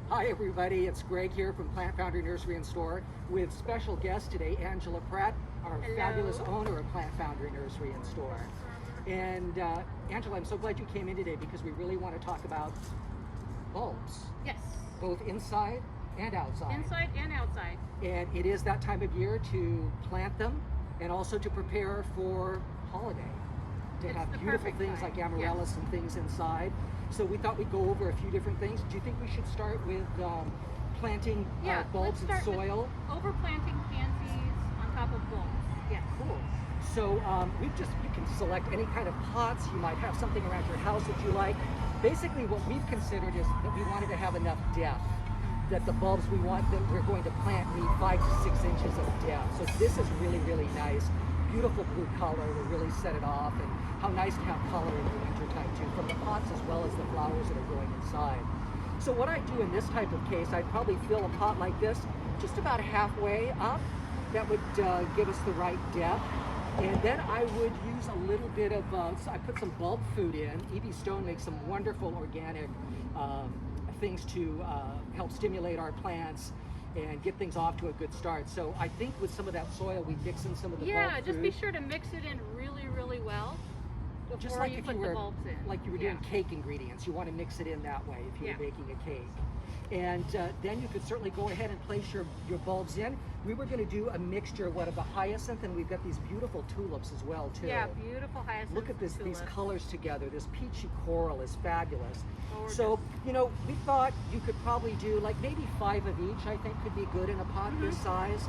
Hi everybody, it's Greg here from Plant Foundry Nursery and Store with special guest today, Angela Pratt, our Hello. fabulous owner of Plant Foundry Nursery and Store. And Angela, I'm so glad you came in today because we really want to talk about bulbs, Yes, both inside and outside. inside and outside. And it is that time of year to plant them and also to prepare for holiday, to It's have the beautiful perfect things time, like amaryllis yes. and things inside. So we thought we'd go over a few different things. Do you think we should start with planting bulbs let's in start with soil? overplanting pansies on top of bulbs. Yes. Cool. So you can select any kind of pots. You might have something around your house that you like. Basically what we've considered is that we wanted to have enough depth, that the bulbs that we're going to plant need 5 to 6 inches of depth. So this is really, really nice. Beautiful blue color will really set it off, and how nice to have color in the wintertime too, from the pots as well as the flowers that are growing inside. So what I do in this type of case, I'd probably fill a pot like this, just about halfway up. That would give us the right depth. And then I would use a little bit of, I put some bulb food in. E.B. Stone makes some wonderful organic things to help stimulate our plants and get things off to a good start. So I think with some of that soil, we mix in some of the bulb food. Just be sure to mix it in really, really well before Just like you if put you the were, bulbs in. like you were doing cake ingredients, you want to mix it in that way if you were making a cake. And then you could certainly go ahead and place your bulbs in. We were going to do a mixture of a hyacinth, and we've got these beautiful tulips as well too. Yeah, beautiful hyacinth. Look at these tulips. colors together. This peachy coral is fabulous. Gorgeous. So, we thought you could probably do like maybe 5 of each, I think could be good in a pot this size.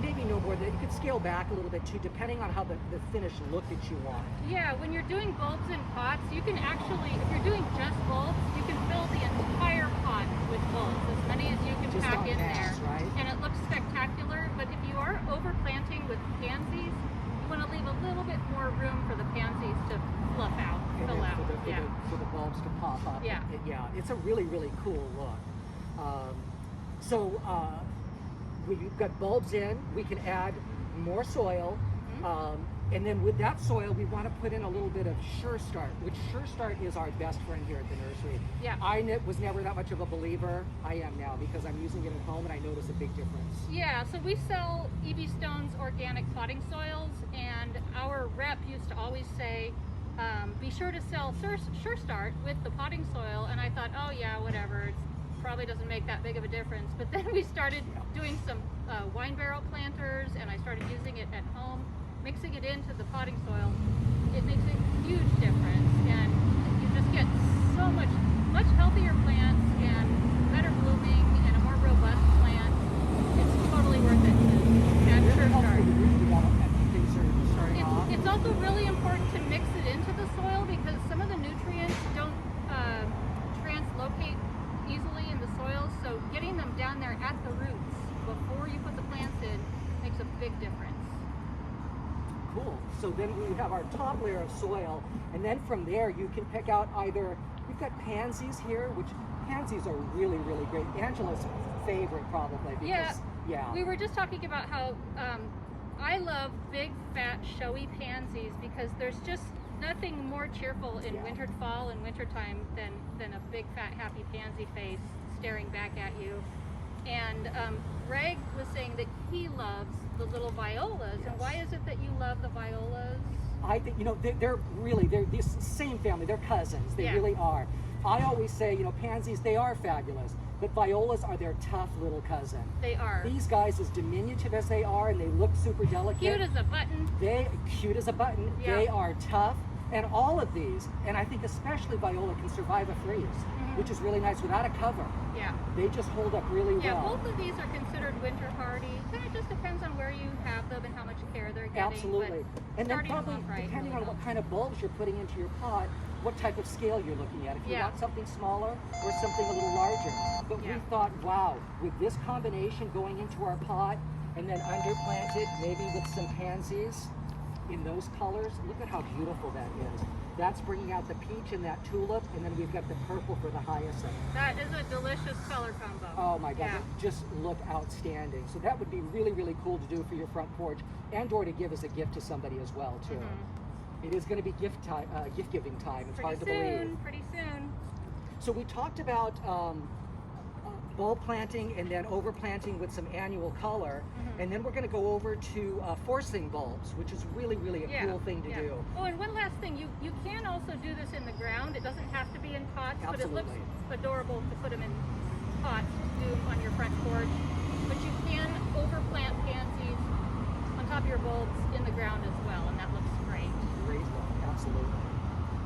Maybe no more than, you could scale back a little bit too, depending on how the finished look that you want. Yeah, when you're doing bulbs in pots, you can actually, if you're doing just bulbs, you can fill the entire pot with bulbs, as many as you can Just pack en in masse, there. right? And it looks spectacular, but if you are overplanting with pansies, you want to leave a little bit more room for the pansies to fluff out, And fill then out. for the bulbs to pop up. Yeah. Yeah, it's a really, really cool look. We've got bulbs in, we can add more soil, and then with that soil, we want to put in a little bit of Sure Start, which Sure Start is our best friend here at the nursery. Yeah. I was never that much of a believer. I am now because I'm using it at home and I notice a big difference. Yeah, so we sell E.B. Stone's organic potting soils, and our rep used to always say, be sure to sell Sure Start with the potting soil, and I thought, oh yeah, whatever, it probably doesn't make that big of a difference. But then we started doing some wine barrel planters, and I started using it at home, mixing it into the potting soil. It makes a huge difference, and you just get so much healthier plants and better blooming and a more robust plant. It's totally worth it to add Sure Start. It's also really important to mix it into the soil because some of the nutrients don't translocate easily in the soil, so getting them down there at the roots before you put the plants in makes a big difference. Cool. So then we have our top layer of soil, and then from there you can pick out either, we've got pansies here, which pansies are really, really great. Angela's favorite probably because, we were just talking about how I love big, fat, showy pansies because there's just nothing more cheerful in winter, fall, and wintertime than a big, fat, happy pansy face staring back at you. And Greg was saying that he loves the little violas. Yes. And why is it that you love the violas? I think, they're this same family. They're cousins. They Yeah. really are. I always say, pansies, they are fabulous, but violas are their tough little cousin. They are. These guys, as diminutive as they are, and they look super delicate. Cute as a button. Cute as a button. Yeah. They are tough. And all of these, and I think especially viola, can survive a freeze, which is really nice without a cover. Yeah. They just hold up really Yeah, well. both of these are considered winter hardy. It just depends on where you have them and how much care they're getting. Absolutely. And then starting them probably, off right depending really on what helps. kind of bulbs you're putting into your pot, what type of scale you're looking at. If you want something smaller or something a little larger. But we thought, wow, with this combination going into our pot and then underplanted, maybe with some pansies in those colors, look at how beautiful that is. That's bringing out the peach and that tulip, and then we've got the purple for the hyacinth. That is a delicious color combo. Oh my God, Yeah. they just look outstanding. So that would be really, really cool to do for your front porch and or to give as a gift to somebody as well too. It is going to be gift giving time. It's hard to believe. Pretty soon. So we talked about bulb planting and then overplanting with some annual color. And then we're going to go over to forcing bulbs, which is really, really a cool thing to do. Oh, and one last thing, you can also do this in the ground. It doesn't have to be in pots, but it looks adorable to put them in pots, do them on your front porch. But you can overplant pansies on top of your bulbs in the ground as well, and that looks great. Great look, absolutely.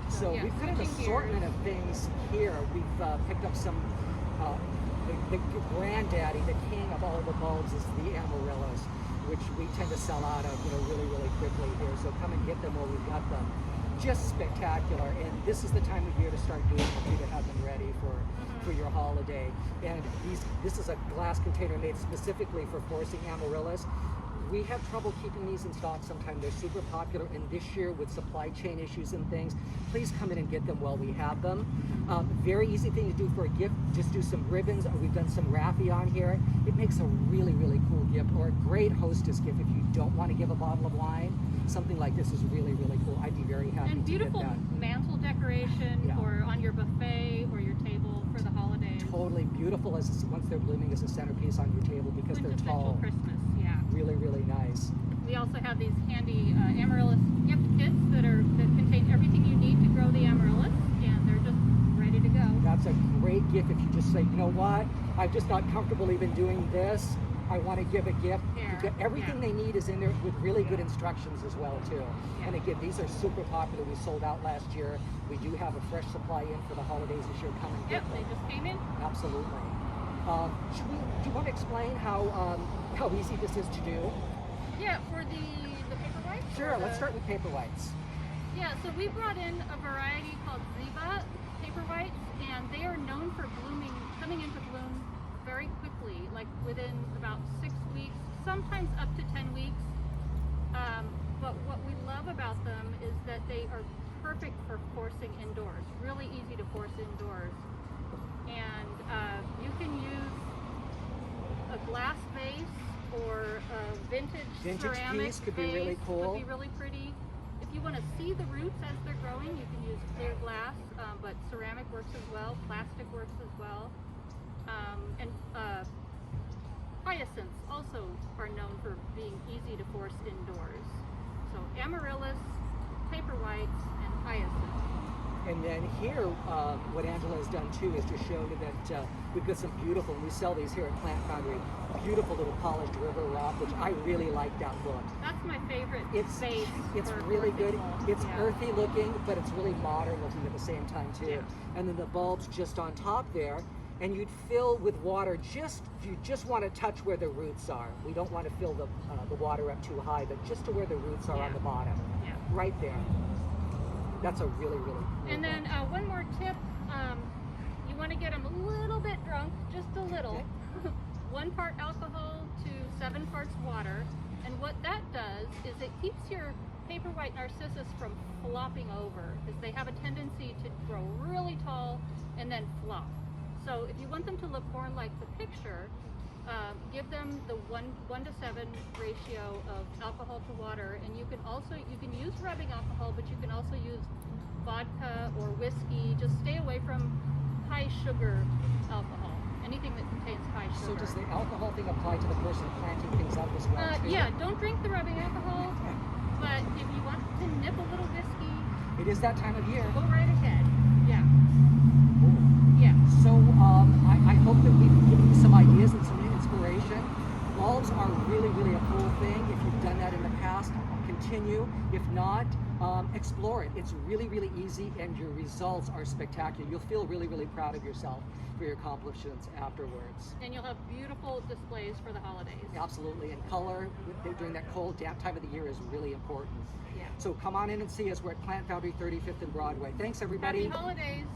So we've got an assortment of things here. We've picked up some, the granddaddy, the king of all the bulbs is the amaryllis, which we tend to sell out of, really, really quickly here. So come and get them while we've got them. Just spectacular. And this is the time of year to start doing them, to have them ready for your holiday. And this is a glass container made specifically for forcing amaryllis. We have trouble keeping these in stock sometimes. They're super popular, and this year with supply chain issues and things, please come in and get them while we have them. Very easy thing to do for a gift, just do some ribbons. We've done some raffia on here. It makes a really, really cool gift, or a great hostess gift if you don't want to give a bottle of wine. Something like this is really, really cool. I'd be very happy and to get that. beautiful mantle decoration or on your buffet or your table for the holidays. Totally beautiful once they're blooming as a centerpiece on your table because they're tall. Christmas, Really, really nice. We also have these handy amaryllis gift kits that contain everything you need to grow the amaryllis, and they're just ready to go. That's a great gift if you just say, you know what, I'm just not comfortable even doing this. I want to give a gift. Everything they need is in there with really good instructions as well too. And again, these are super popular. We sold out last year. We do have a fresh supply in for the holidays this year. Come and get them. They just came in. Absolutely. Do you want to explain how easy this is to do? Yeah, for the paper whites? Sure, let's start with paper whites. Yeah, so we brought in a variety called Ziva paper whites, and they are known for coming into bloom very quickly, like within about 6 weeks, sometimes up to 10 weeks. But what we love about them is that they are perfect for forcing indoors, really easy to force indoors. And you can use a glass vase or a vintage ceramic piece could be vase. really cool. Would be really pretty. If you want to see the roots as they're growing, you can use clear glass, but ceramic works as well, plastic works as well. And hyacinths also are known for being easy to force indoors. So amaryllis, paper whites, and hyacinths. And then here, what Angela has done too is to show you that we've got some beautiful, and we sell these here at Plant Foundry, beautiful little polished river rock, which I really like that look. That's my favorite vase. It's really good. It's earthy looking, but it's really modern looking at the same time too. And then the bulbs just on top there, and you'd fill with water you just want to touch where the roots are. We don't want to fill the water up too high, but just to where the roots are on the bottom. Right there. That's a really, really cool And then one more tip, you want to get them a little bit drunk, just a little. 1 part alcohol to 7 parts water. And what that does is it keeps your paper white narcissus from flopping over, because they have a tendency to grow really tall and then flop. So if you want them to look more like the picture, give them the 1 to 7 ratio of alcohol to water, and you can use rubbing alcohol, but you can also use vodka or whiskey. Just stay away from high sugar alcohol, anything that contains high sugar. So does the alcohol thing apply to the person planting things up as well too? Yeah, don't drink the rubbing alcohol, but if you want to nip a little whiskey, it is that time of year. Go right ahead. Yeah. Cool. Yeah. So I hope that we've given you some ideas and some inspiration. Bulbs are really, really a cool thing. If you've done that in the past, continue. If not, explore it. It's really, really easy, and your results are spectacular. You'll feel really, really proud of yourself for your accomplishments afterwards. And you'll have beautiful displays for the holidays. Absolutely. And color during that cold, damp time of the year is really important. Yeah. So come on in and see us. We're at Plant Foundry 35th and Broadway. Thanks, everybody. Happy holidays.